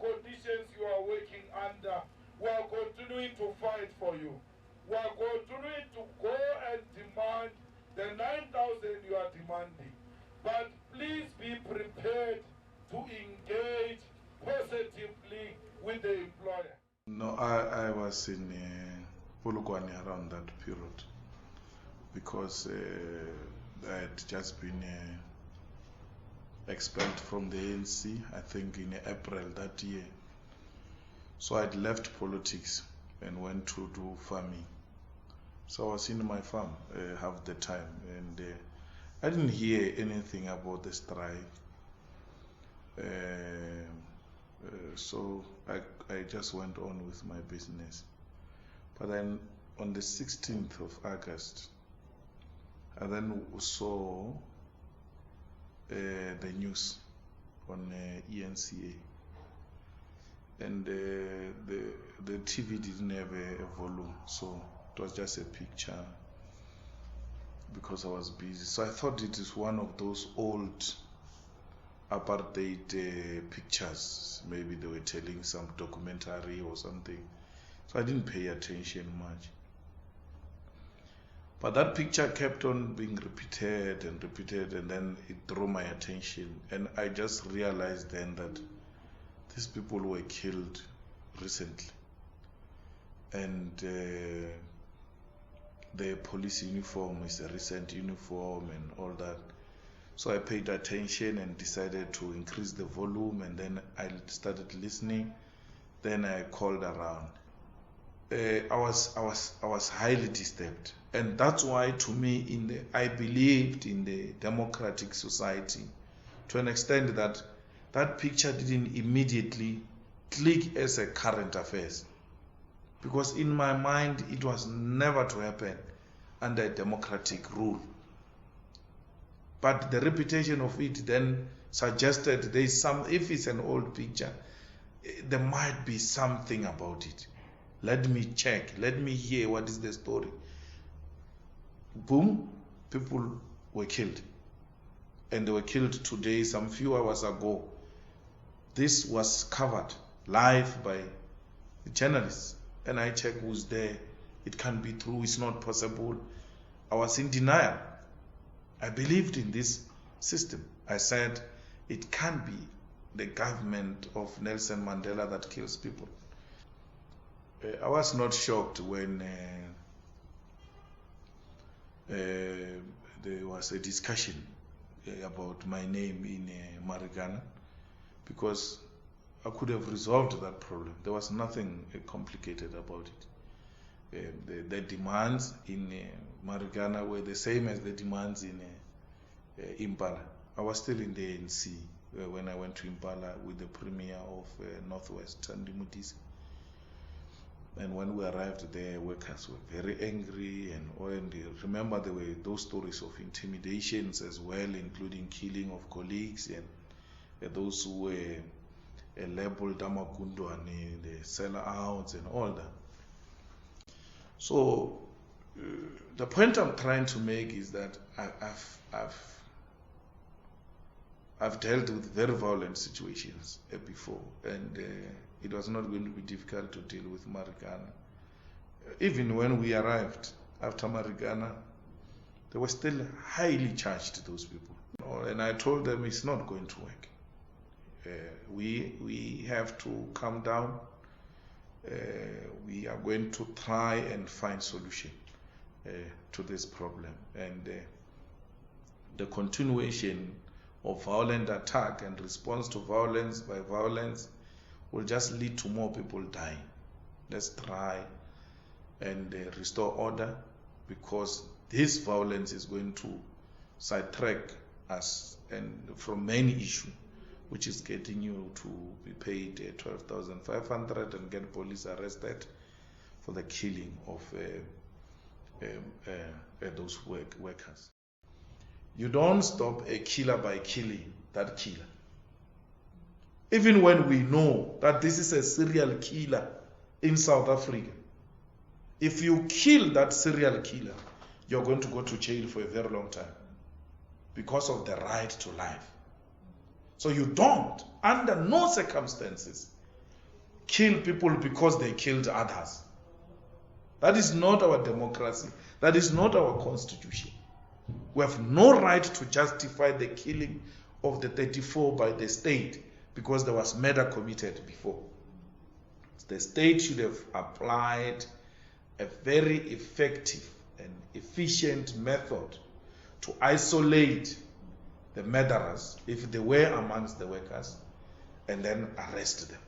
conditions you are working under, we are continuing to fight for you. We are continuing to go and demand the 9,000 you are demanding. But please be prepared to engage positively with the employer. No, I was in Polokwane around that period because I had just been expelled from the ANC, I think in April that year. So I'd left politics and went to do farming. So I was in my farm half the time, and I didn't hear anything about the strike. So I just went on with my business. But then on the 16th of August, I then saw the news on ENCA, and the TV didn't have a volume, so it was just a picture because I was busy. So I thought it is one of those old apartheid pictures. Maybe they were telling some documentary or something. So I didn't pay attention much. But that picture kept on being repeated, and then it drew my attention. And I just realized then that these people were killed recently. And the police uniform is a recent uniform and all that. So I paid attention and decided to increase the volume, and then I started listening. Then I called around. I was highly disturbed, and that's why, to me, I believed in the democratic society to an extent that that picture didn't immediately click as a current affairs, because in my mind it was never to happen under democratic rule. But the repetition of it then suggested there is some, if it's an old picture, there might be something about it. Let me check, let me hear what is the story. Boom, people were killed. And they were killed today, some few hours ago. This was covered live by the journalists. And I checked who's there. It can't be true, it's not possible. I was in denial. I believed in this system. I said, it can't be the government of Nelson Mandela that kills people. I was not shocked when there was a discussion about my name in Marikana, because I could have resolved that problem. There was nothing complicated about it. The demands in Marikana were the same as the demands in Impala. I was still in the ANC when I went to Impala with the Premier of Northwest, Thandi Modise. And when we arrived there, workers were very angry, and remember there were those stories of intimidations as well, including killing of colleagues and those who were labeled Amakundwane, the sellouts and all that. So the point I'm trying to make is that I've dealt with very violent situations before, and it was not going to be difficult to deal with Marikana. Even when we arrived after Marikana, they were still highly charged, those people. And I told them it's not going to work. We have to calm down. We are going to try and find solution to this problem. And the continuation of violent attack and response to violence by violence will just lead to more people dying. Let's try and restore order, because this violence is going to sidetrack us and from main issue, which is getting you to be paid 12,500 and get police arrested for the killing of those workers. You don't stop a killer by killing that killer. Even when we know that this is a serial killer in South Africa, if you kill that serial killer, you're going to go to jail for a very long time because of the right to life. So you don't, under no circumstances, kill people because they killed others. That is not our democracy. That is not our constitution. We have no right to justify the killing of the 34 by the state because there was murder committed before. The state should have applied a very effective and efficient method to isolate the murderers, if they were amongst the workers, and then arrest them.